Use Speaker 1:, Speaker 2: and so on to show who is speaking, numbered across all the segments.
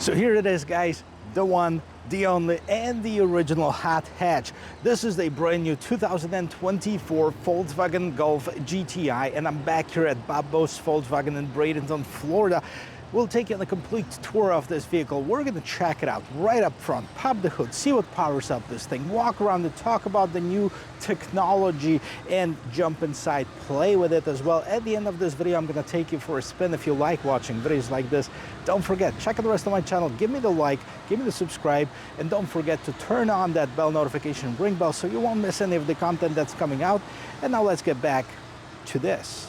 Speaker 1: So here it is, guys, the one, the only, and the original hot hatch. This is a brand new 2024 Volkswagen Golf GTI, and I'm back here at Bob Bo's Volkswagen in Bradenton, Florida. We'll take you on a complete tour of this vehicle. We're gonna check it out right up front, pop the hood, see what powers up this thing, walk around and talk about the new technology, and jump inside, play with it as well. At the end of this video, I'm gonna take you for a spin. If you like watching videos like this, don't forget, check out the rest of my channel, give me the like, give me the subscribe, and don't forget to turn on that bell notification, ring bell, so you won't miss any of the content that's coming out. And now let's get back to this.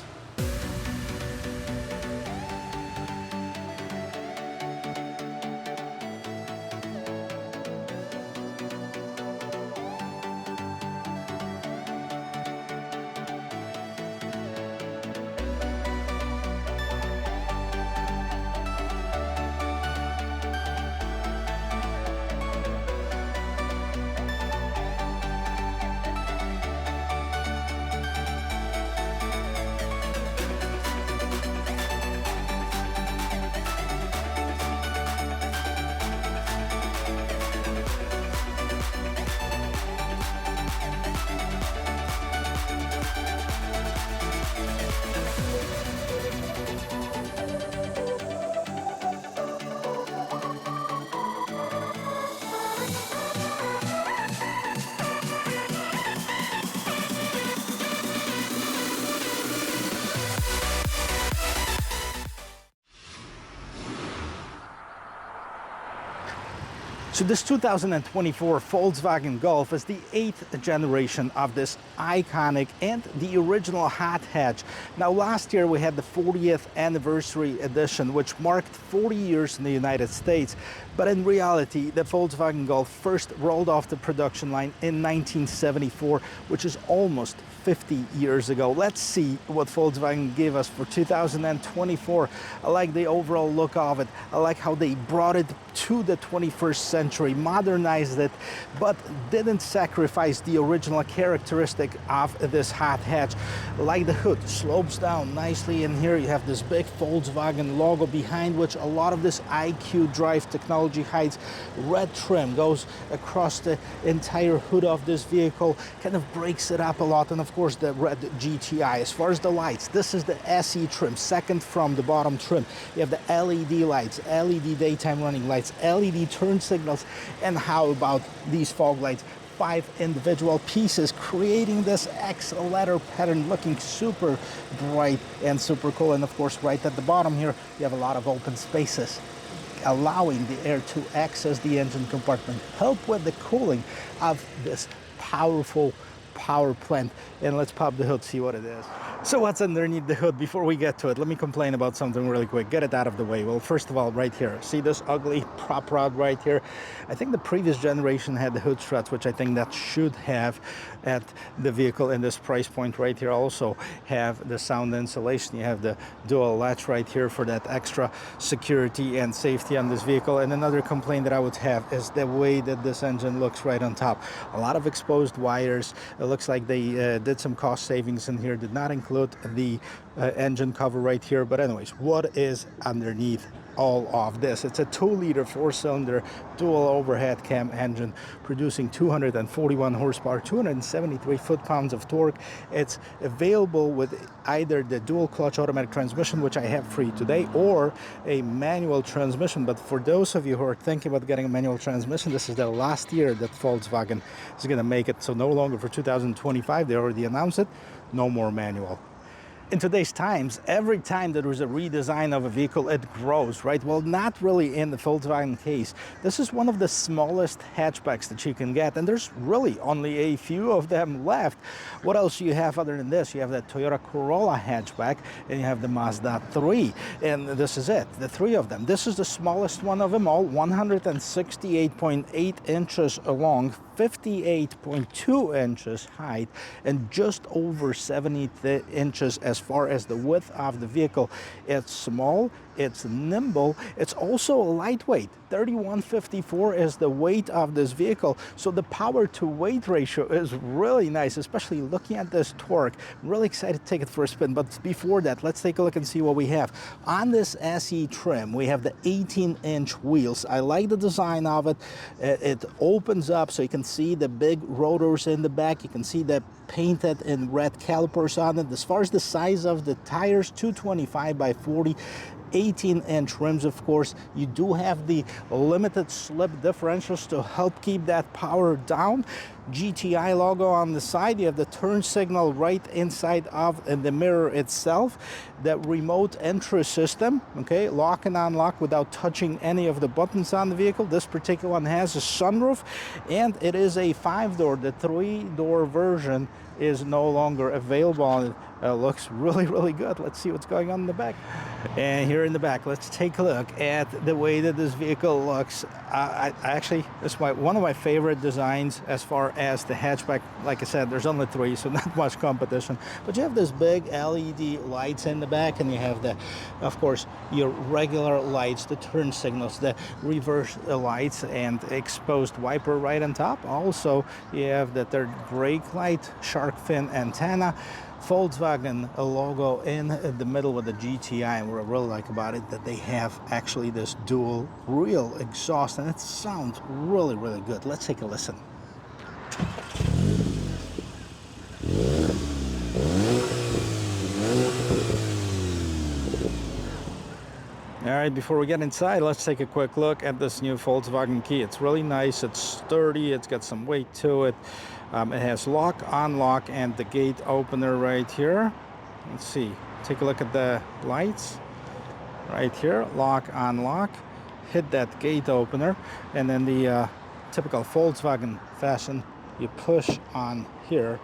Speaker 1: So this 2024 Volkswagen Golf is the 8th generation of this iconic and the original hot hatch. Now last year we had the 40th anniversary edition, which marked 40 years in the United States. But in reality, the Volkswagen Golf first rolled off the production line in 1974, which is almost 50 years ago. Let's see what Volkswagen gave us for 2024. I like the overall look of it. I like how they brought it to the 21st century, modernized it, but didn't sacrifice the original characteristic of this hot hatch. Like the hood slopes down nicely, and here you have this big Volkswagen logo behind which a lot of this IQ Drive technology hides. Red trim goes across the entire hood of this vehicle, kind of breaks it up a lot, and of course the red GTI. As far as the lights, this is the SE trim, second from the bottom trim. You have the LED lights, LED daytime running lights, LED turn signals, and how about these fog lights? 5 individual pieces creating this X letter pattern, looking super bright and super cool. And of course right at the bottom here you have a lot of open spaces, allowing the air to access the engine compartment, help with the cooling of this powerful power plant. And let's pop the hood, see what it is. So what's underneath the hood? Before we get to it, let me complain about something really quick, get it out of the way. Well, first of all, right here, see this ugly prop rod right here? I think the previous generation had the hood struts, which I think that should have at the vehicle in this price point right here. Also have the sound insulation. You have the dual latch right here for that extra security and safety on this vehicle. And another complaint that I would have is the way that this engine looks right on top. A lot of exposed wires. It looks like they did some cost savings in here, did not include the engine cover right here. But anyways, what is underneath all of this? It's a 2-liter 4-cylinder dual overhead cam engine producing 241 horsepower, 273 foot-pounds of torque. It's available with either the dual clutch automatic transmission, which I have for you today, or a manual transmission. But for those of you who are thinking about getting a manual transmission, this is the last year that Volkswagen is going to make it. So no longer for 2025. They already announced it. No more manual. In today's times, every time there is a redesign of a vehicle, it grows, right? Well, not really in the Volkswagen case. This is one of the smallest hatchbacks that you can get, and there's really only a few of them left. What else do you have other than this? You have that Toyota Corolla hatchback, and you have the Mazda 3, and this is it, the 3 of them. This is the smallest one of them all, 168.8 inches long, 58.2 inches height, and just over 70 inches as far as the width of the vehicle. It's small, it's nimble, it's also lightweight. 3154 is the weight of this vehicle, so the power to weight ratio is really nice, especially looking at this torque. I'm really excited to take it for a spin, but before that, let's take a look and see what we have. On this SE trim, we have the 18-inch wheels. I like the design of it. It opens up so you can see the big rotors in the back. You can see the painted in red calipers on it. As far as the size of the tires, 225 by 40. 18-inch rims, of course. You do have the limited slip differentials to help keep that power down. GTI logo on the side. You have the turn signal right inside of the mirror itself. The remote entry system, okay, lock and unlock without touching any of the buttons on the vehicle. This particular one has a sunroof, and it is a 5-door. The 3-door version is no longer available. It looks really, really good. Let's see what's going on in the back. And here in the back, let's take a look at the way that this vehicle looks. Actually, this is one of my favorite designs as far as the hatchback. Like I said, there's only 3, so not much competition. But you have this big LED lights in the back, and you have the, of course, your regular lights, the turn signals, the reverse lights, and exposed wiper right on top. Also, you have the third brake light, shark fin antenna, Volkswagen logo in the middle with the GTI. And what I really like about it, that they have actually this dual real exhaust, and it sounds really, really good. Let's take a listen. All right, before we get inside, let's take a quick look at this new Volkswagen key. It's really nice, it's sturdy, it's got some weight to it. It has lock, unlock, and the gate opener right here. Let's see, take a look at the lights right here. Lock, unlock, hit that gate opener, and then the typical Volkswagen fashion, you push on here,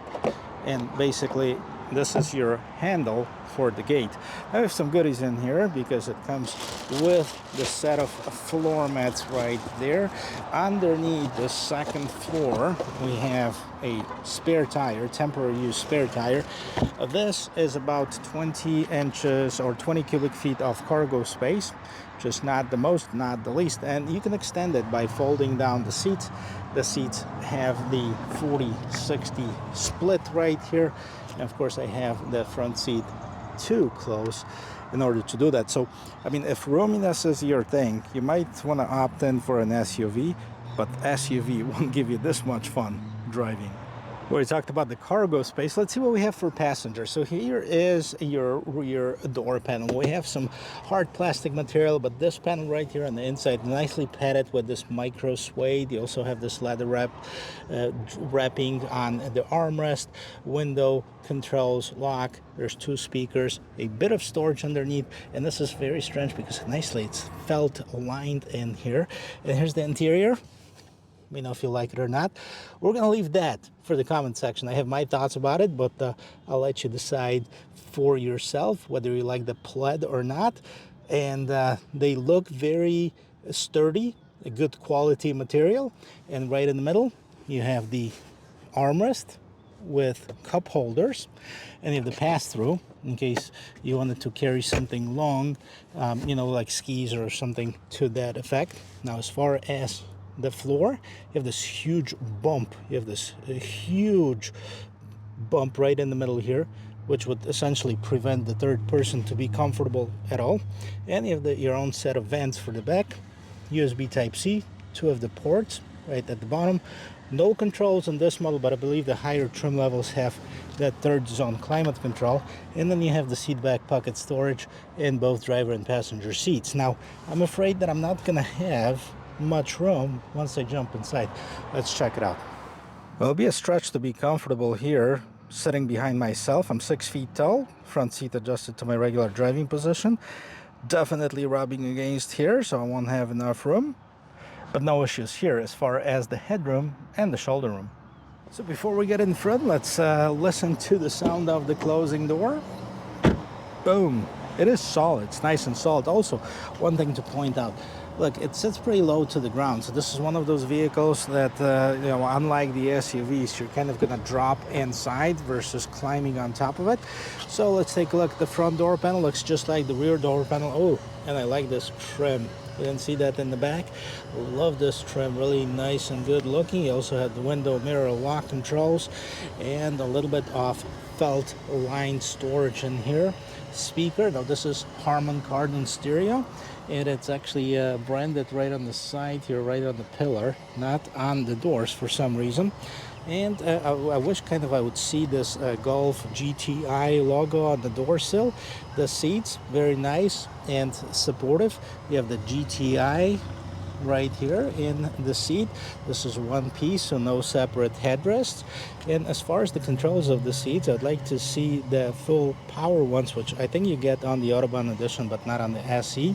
Speaker 1: and basically this is your handle for the gate. I have some goodies in here because it comes with the set of floor mats right there. Underneath the second floor, we have a spare tire, temporary use spare tire. This is about 20 inches or 20 cubic feet of cargo space, just not the most, not the least. And you can extend it by folding down the seats. The seats have the 40-60 split right here. And of course, I have the front seat too close in order to do that. So, I mean, if roominess is your thing, you might want to opt in for an SUV, but SUV won't give you this much fun driving. We already talked about the cargo space. Let's see what we have for passengers. So here is your rear door panel. We have some hard plastic material, but this panel right here on the inside, nicely padded with this micro suede. You also have this leather wrapping on the armrest, window controls, lock. There's 2 speakers, a bit of storage underneath, and this is very strange because nicely it's felt lined in here. And here's the interior. Let me know if you like it or not. We're gonna leave that for the comment section. I have my thoughts about it, but I'll let you decide for yourself whether you like the plaid or not. And they look very sturdy, a good quality material. And right in the middle, you have the armrest with cup holders, and you have the pass-through in case you wanted to carry something long, you know, like skis or something to that effect. Now, as far as the floor, you have this huge bump. You have this huge bump right in the middle here, which would essentially prevent the third person to be comfortable at all. And you have your own set of vents for the back, USB Type-C, 2 of the ports right at the bottom. No controls on this model, but I believe the higher trim levels have that 3rd zone climate control. And then you have the seat back pocket storage in both driver and passenger seats. Now, I'm afraid that I'm not gonna have much room once I jump inside. Let's check it out. Well, it'll be a stretch to be comfortable here sitting behind myself. I'm 6 feet tall, front seat adjusted to my regular driving position. Definitely rubbing against here, so I won't have enough room, but no issues here as far as the headroom and the shoulder room. So before we get in front, let's listen to the sound of the closing door. Boom. It is solid. It's nice and solid. Also, one thing to point out, look, it sits pretty low to the ground. So this is one of those vehicles that, you know, unlike the SUVs, you're kind of going to drop inside versus climbing on top of it. So let's take a look. The front door panel looks just like the rear door panel. Oh, and I like this trim. You didn't see that in the back. Love this trim, really nice and good looking. You also have the window mirror lock controls and a little bit of felt line storage in here. Speaker, now this is Harman Kardon stereo, and it's actually branded right on the side here, right on the pillar, not on the doors for some reason. And I wish I would see this Golf GTI logo on the door sill. The seats, very nice and supportive. You have the GTI right here in the seat. This is one piece, so no separate headrests. And as far as the controls of the seats, I'd like to see the full power ones, which I think you get on the Autobahn edition but not on the SE.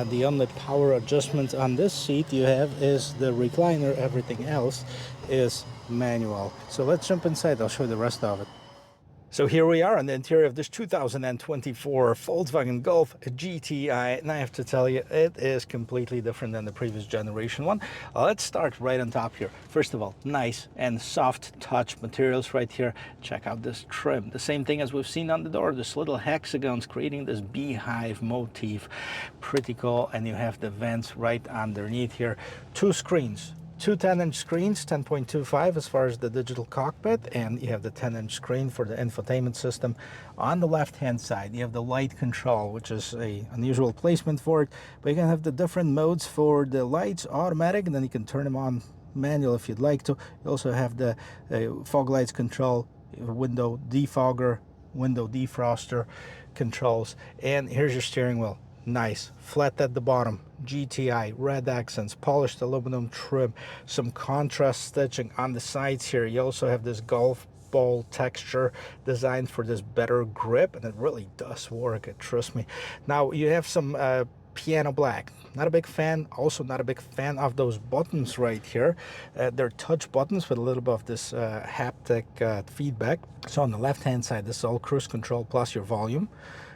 Speaker 1: The only power adjustment on this seat you have is the recliner. Everything else is manual. So let's jump inside. I'll show you the rest of it. So here we are on the interior of this 2024 Volkswagen Golf GTI, and I have to tell you, it is completely different than the previous generation one. Let's start right on top here. First of all, nice and soft touch materials right here. Check out this trim. The same thing as we've seen on the door, this little hexagons creating this beehive motif. Pretty cool. And you have the vents right underneath here. Two screens. Two 10-inch screens, 10.25 as far as the digital cockpit, and you have the 10-inch screen for the infotainment system. On the left-hand side, you have the light control, which is a unusual placement for it, but you can have the different modes for the lights, automatic, and then you can turn them on manual if you'd like to. You also have the fog lights control, window defogger, window defroster controls, and here's your steering wheel. Nice, flat at the bottom, GTI, red accents, polished aluminum trim, some contrast stitching on the sides here. You also have this golf ball texture designed for this better grip, and it really does work, trust me. Now you have some piano black. Not a big fan, also not a big fan of those buttons right here. They're touch buttons with a little bit of this haptic feedback. So on the left hand side, this is all cruise control plus your volume.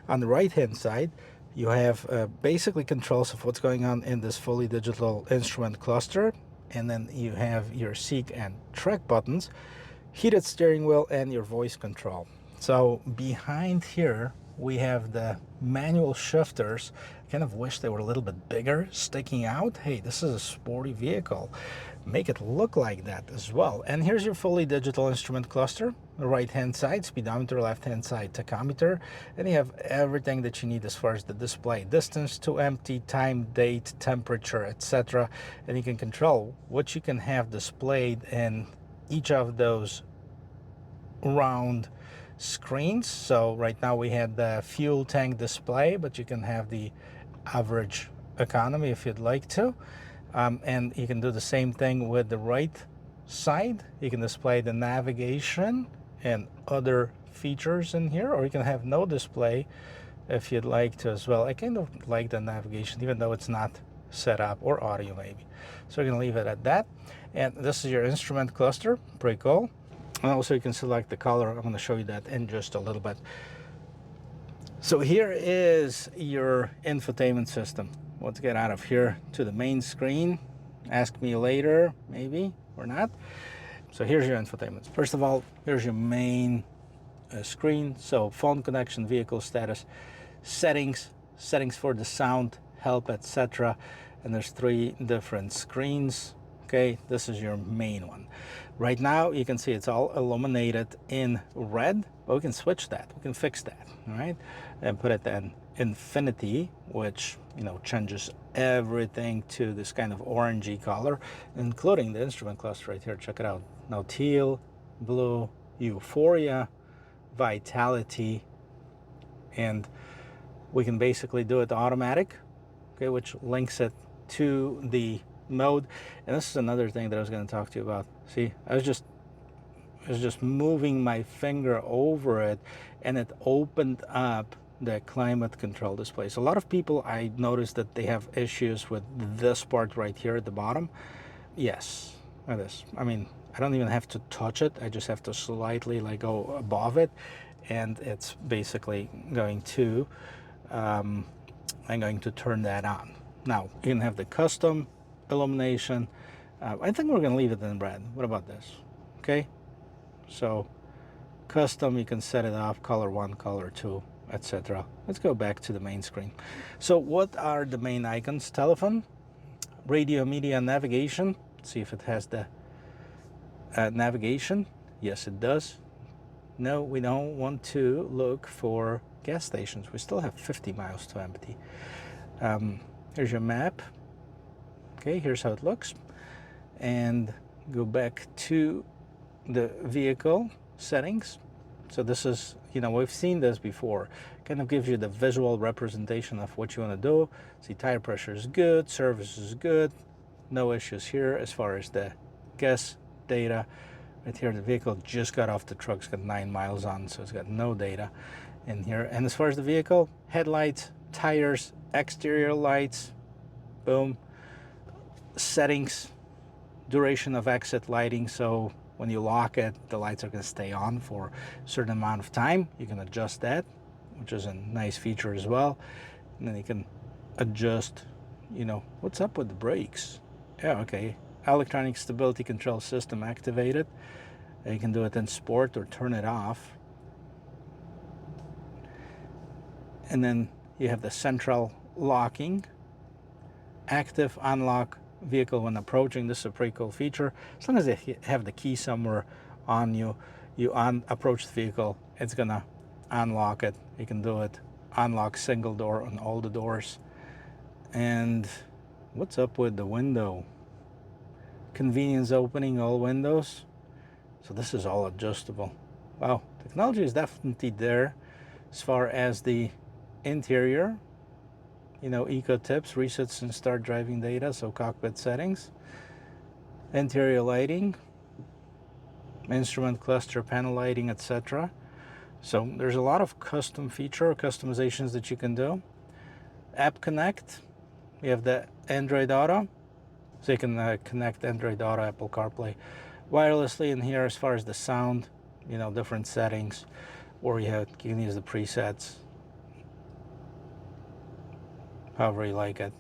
Speaker 1: On the right hand side, you have basically controls of what's going on in this fully digital instrument cluster, and then you have your seek and track buttons, heated steering wheel, and your voice control. So behind here we have the manual shifters. I kind of wish they were a little bit bigger, sticking out. Hey, this is a sporty vehicle. Make it look like that as well. And here's your fully digital instrument cluster. The right hand side, speedometer, left hand side, tachometer, and you have everything that you need as far as the display: distance to empty, time, date, temperature, etc. And you can control what you can have displayed in each of those round screens. So right now we had the fuel tank display, but you can have the average economy if you'd like to. And you can do the same thing with the right side. You can display the navigation and other features in here, or you can have no display if you'd like to as well. I kind of like the navigation, even though it's not set up, or audio maybe. So we're gonna leave it at that. And this is your instrument cluster, pretty cool. And also you can select the color. I'm going to show you that in just a little bit. So here is your infotainment system. Let's get out of here to the main screen. Ask me later, maybe, or not. So here's your infotainment. First of all, here's your main screen. So phone connection, vehicle status, settings for the sound, help, etc. And there's 3 different screens. Okay, this is your main one. Right now you can see it's all illuminated in red, but we can switch that, we can fix that, all right, and put it in infinity, which, you know, changes everything to this kind of orangey color, including the instrument cluster right here. Check it out. Now teal, blue, euphoria, vitality, and we can basically do it automatic, okay, which links it to the mode. And this is another thing that I was going to talk to you about. See, I was just moving my finger over it, and it opened up the climate control display. So a lot of people, I noticed that they have issues with this part right here at the bottom. Yes, it is. I mean, I don't even have to touch it. I just have to slightly like go above it, and it's basically going to I'm going to turn that on. Now you can have the custom illumination. I think we're going to leave it in red. What about this? Okay, so custom, you can set it off color 1, color 2, etc. Let's go back to the main screen. So what are the main icons? Telephone, radio, media, navigation. Let's see if it has the navigation. Yes, it does. No, we don't want to look for gas stations. We still have 50 miles to empty. Here's your map. Okay, here's how it looks. And go back to the vehicle settings. So this is, you know, we've seen this before. Kind of gives you the visual representation of what you want to do. See, tire pressure is good, service is good, no issues here as far as the gas data. Right here, the vehicle just got off the truck. It's got 9 miles on, so it's got no data in here. And as far as the vehicle, headlights, tires, exterior lights, boom. Settings, duration of exit lighting. So when you lock it, the lights are going to stay on for a certain amount of time. You can adjust that, which is a nice feature as well. And then you can adjust, you know, what's up with the brakes? Yeah, okay. Electronic stability control system activated. You can do it in sport or turn it off. And then you have the central locking, active unlock vehicle when approaching. This is a pretty cool feature. As long as they have the key somewhere on you, approach the vehicle, it's gonna unlock it. You can do it, unlock single door on all the doors. And what's up with the window? Convenience opening all windows. So this is all adjustable. Wow, technology is definitely there. As far as the interior, you know, eco tips, resets and start driving data, so cockpit settings, interior lighting, instrument cluster, panel lighting, etc. So there's a lot of custom feature customizations that you can do. App Connect, we have the Android Auto, so you can connect Android Auto, Apple CarPlay wirelessly in here. As far as the sound, you know, different settings, or you can use the presets however you like it.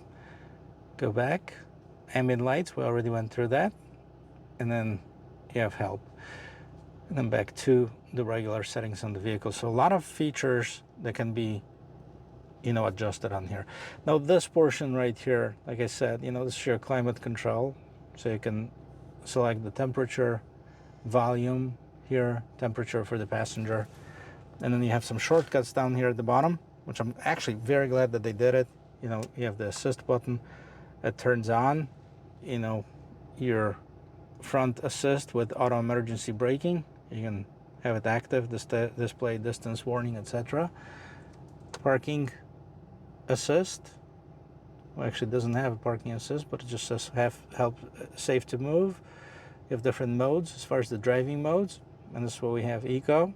Speaker 1: Go back, ambient lights, we already went through that. And then you have help. And then back to the regular settings on the vehicle. So a lot of features that can be, you know, adjusted on here. Now this portion right here, like I said, you know, this is your climate control. So you can select the temperature, volume here, temperature for the passenger. And then you have some shortcuts down here at the bottom, which I'm actually very glad that they did it. You know, you have the assist button that turns on, you know, your front assist with auto emergency braking. You can have it active, display distance warning, etc. Parking assist. Well, actually it doesn't have a parking assist, but it just says help safe to move. You have different modes as far as the driving modes. And this is what we have: eco,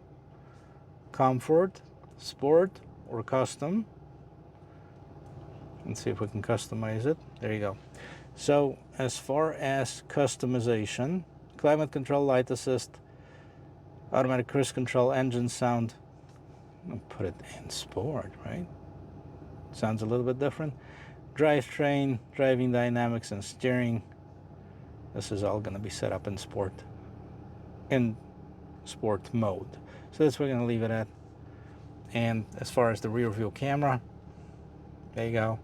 Speaker 1: comfort, sport, or custom. Let's see if we can customize it. There you go. So as far as customization, climate control, light assist, automatic cruise control, engine sound. I'll put it in sport, right? Sounds a little bit different. Drivetrain, driving dynamics, and steering. This is all going to be set up in sport mode. So that's what we're going to leave it at. And as far as the rear view camera, there you go.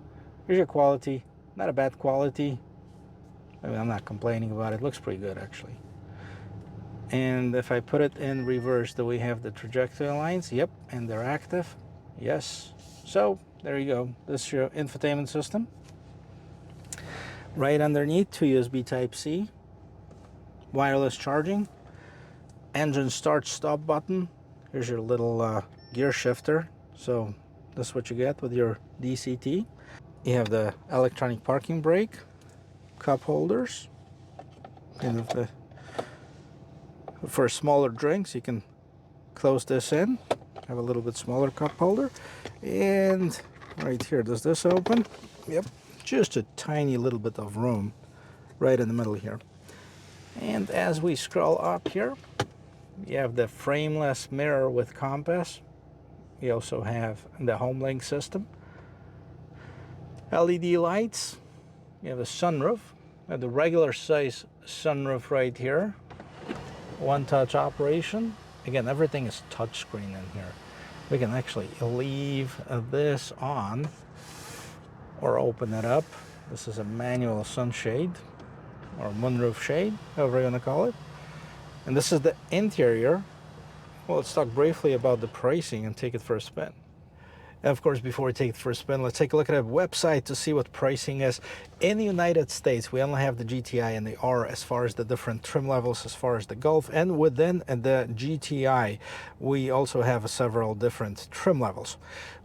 Speaker 1: Here's your quality. Not a bad quality. I mean, I'm not complaining about it. It looks pretty good, actually. And if I put it in reverse, do we have the trajectory lines? Yep, and they're active. Yes. So there you go. This is your infotainment system. Right underneath, 2 USB Type-C, wireless charging, engine start-stop button. Here's your little gear shifter. So this is what you get with your DCT. You have the electronic parking brake, cup holders, and for smaller drinks you can close this in, have a little bit smaller cup holder. And right here, does this open? Yep, just a tiny little bit of room right in the middle here. And as we scroll up here, you have the frameless mirror with compass. You also have the Homelink system, LED lights. You have a sunroof, the regular size sunroof right here. One touch operation. Again, everything is touchscreen in here. We can actually leave this on or open it up. This is a manual sunshade or moonroof shade, however you want to call it. And this is the interior. Well, let's talk briefly about the pricing and take it for a spin. And of course, before we take it for a spin, let's take a look at a website to see what pricing is. In the United States, we only have the GTI and the R as far as the different trim levels, as far as the Golf. And within the GTI, we also have several different trim levels.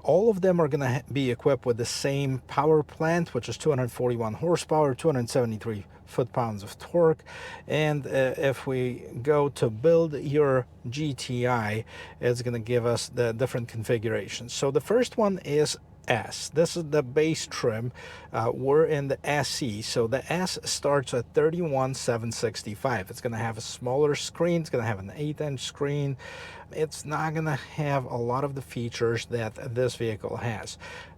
Speaker 1: All of them are going to be equipped with the same power plant, which is 241 horsepower, 273 foot-pounds of torque. And if we go to build your GTI, it's going to give us the different configurations. So the first one is S. This is the base trim. We're in the SE, so the S starts at $31,765. It's going to have a smaller screen. It's going to have an 8-inch screen. It's not going to have a lot of the features that this vehicle has.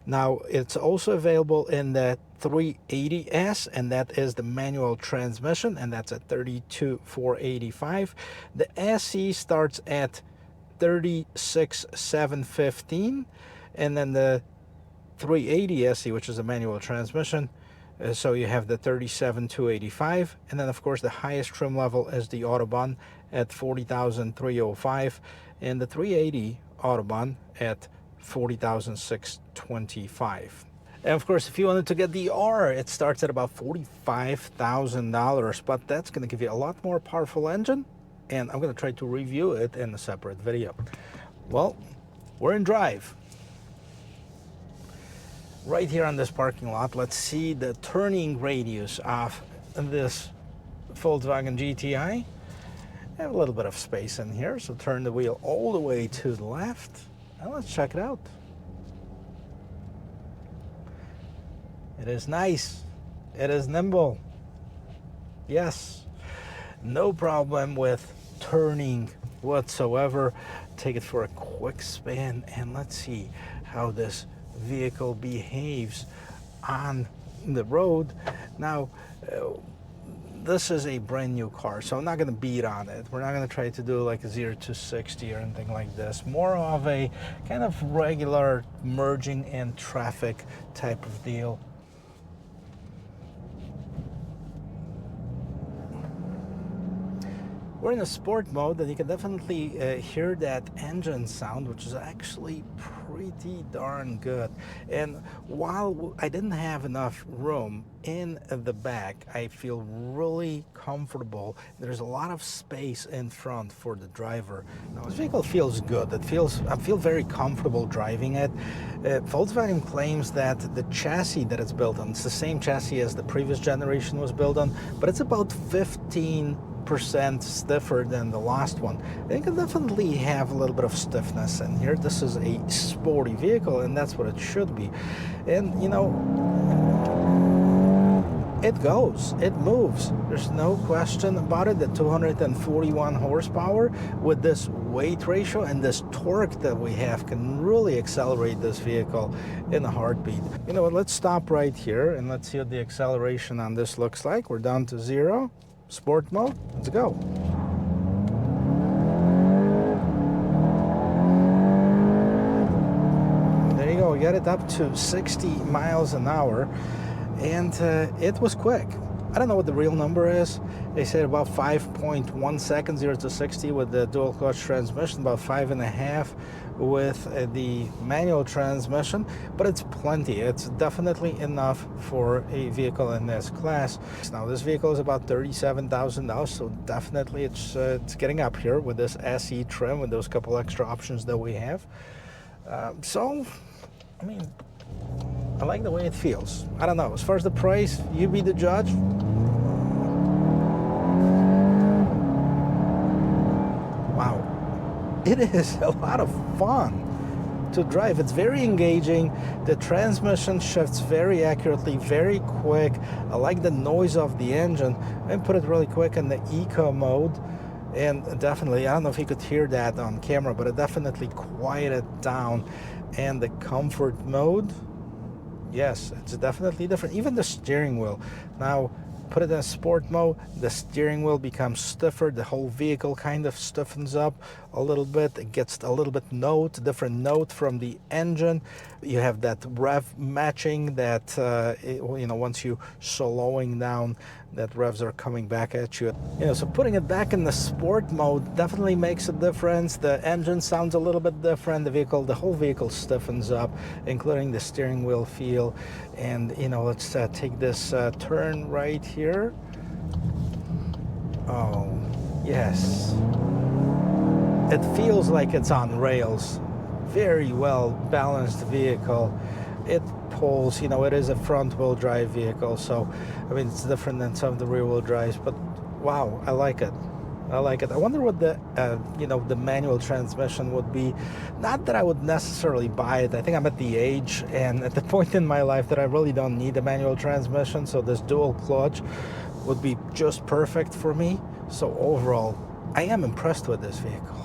Speaker 1: Now, it's also available in the 380S, and that is the manual transmission, and that's at $32,485. The SE starts at $36,715, and then the 380 SE, which is a manual transmission, so you have the $37,285, and then of course the highest trim level is the Autobahn at $40,305, and the 380 Autobahn at $40,625. And of course, if you wanted to get the R, it starts at about $45,000, but that's going to give you a lot more powerful engine, and I'm going to try to review it in a separate video. Well, we're in drive. Right here on this parking lot, let's see the turning radius of this Volkswagen GTI. I have a little bit of space in here, so turn the wheel all the way to the left, and let's check it out. It is nice. It is nimble. Yes, no problem with turning whatsoever. Take it for a quick spin, and let's see how this vehicle behaves on the road. Now, this is a brand new car, so I'm not going to beat on it. We're not going to try to do like a 0 to 60 or anything like this. More of a kind of regular merging in traffic type of deal. We're in a sport mode, and you can definitely hear that engine sound, which is actually pretty darn good. And while I didn't have enough room in the back, I feel really comfortable. There's a lot of space in front for the driver. Now, this vehicle feels good. I feel very comfortable driving it. Volkswagen claims that the chassis that it's built on, it's the same chassis as the previous generation was built on, but it's about 15% stiffer than the last one. They can definitely have a little bit of stiffness in here. This is a sporty vehicle, and that's what it should be. And you know, it goes, it moves. There's no question about it. The 241 horsepower with this weight ratio and this torque that we have can really accelerate this vehicle in a heartbeat. You know what, let's stop right here and let's see what the acceleration on this looks like. We're down to 0. Sport mode, let's go. There you go, we got it up to 60 miles an hour, and it was quick. I don't know what the real number is. They said about 5.1 seconds, 0 to 60 with the dual clutch transmission, about 5.5 with the manual transmission, but it's plenty. It's definitely enough for a vehicle in this class. Now, this vehicle is about $37,000, so definitely it's getting up here with this SE trim, with those couple extra options that we have. So, I mean, I like the way it feels. I don't know, as far as the price, you be the judge. Wow, it is a lot of fun to drive. It's very engaging. The transmission shifts very accurately, very quick. I like the noise of the engine. I put it really quick in the eco mode, and definitely, I don't know if you could hear that on camera, but it definitely quieted down. And the comfort mode, yes, it's definitely different. Even the steering wheel. Now, put it in sport mode, the steering wheel becomes stiffer. The whole vehicle kind of stiffens up. a little bit. It gets a little bit different note from the engine. You have that rev matching that, you know, once you slowing down, that revs are coming back at you. You know, so putting it back in the sport mode definitely makes a difference. The engine sounds a little bit different. The whole vehicle stiffens up, including the steering wheel feel. And, you know, let's take this turn right here. Oh, yes. It feels like it's on rails. Very well balanced vehicle. It pulls, you know, it is a front wheel drive vehicle, so I mean it's different than some of the rear wheel drives, but wow, I like it. I like it. I wonder what the you know, the manual transmission would be. Not that I would necessarily buy it. I think I'm at the age and at the point in my life that I really don't need a manual transmission, so this dual clutch would be just perfect for me. So overall, I am impressed with this vehicle.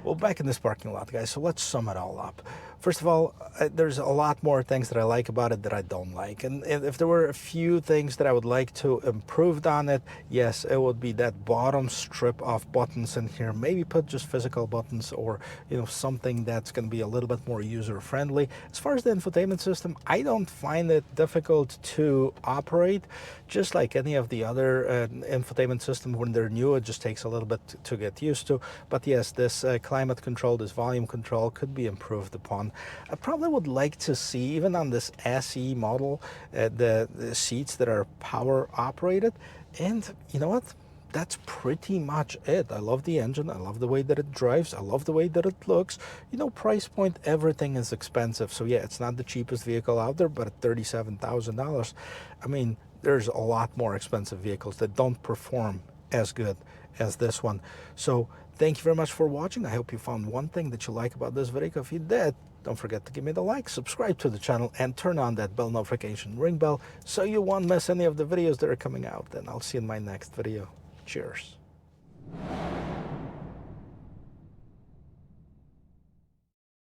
Speaker 1: Well, back in this parking lot, guys, so let's sum it all up. First of all, there's a lot more things that I like about it that I don't like. And if there were a few things that I would like to improve on it, yes, it would be that bottom strip of buttons in here. Maybe put just physical buttons, or, you know, something that's going to be a little bit more user-friendly. As far as the infotainment system, I don't find it difficult to operate. Just like any of the other infotainment systems, when they're new, it just takes a little bit to get used to. But yes, this climate control, this volume control could be improved upon. I probably would like to see, even on this SE model, the seats that are power operated. And you know what? That's pretty much it. I love the engine. I love the way that it drives. I love the way that it looks. You know, price point, everything is expensive. So yeah, it's not the cheapest vehicle out there, but at $37,000, I mean, there's a lot more expensive vehicles that don't perform as good as this one. So thank you very much for watching. I hope you found one thing that you like about this video. If you did, don't forget to give me the like, subscribe to the channel, and turn on that bell notification ring bell so you won't miss any of the videos that are coming out. And I'll see you in my next video. Cheers.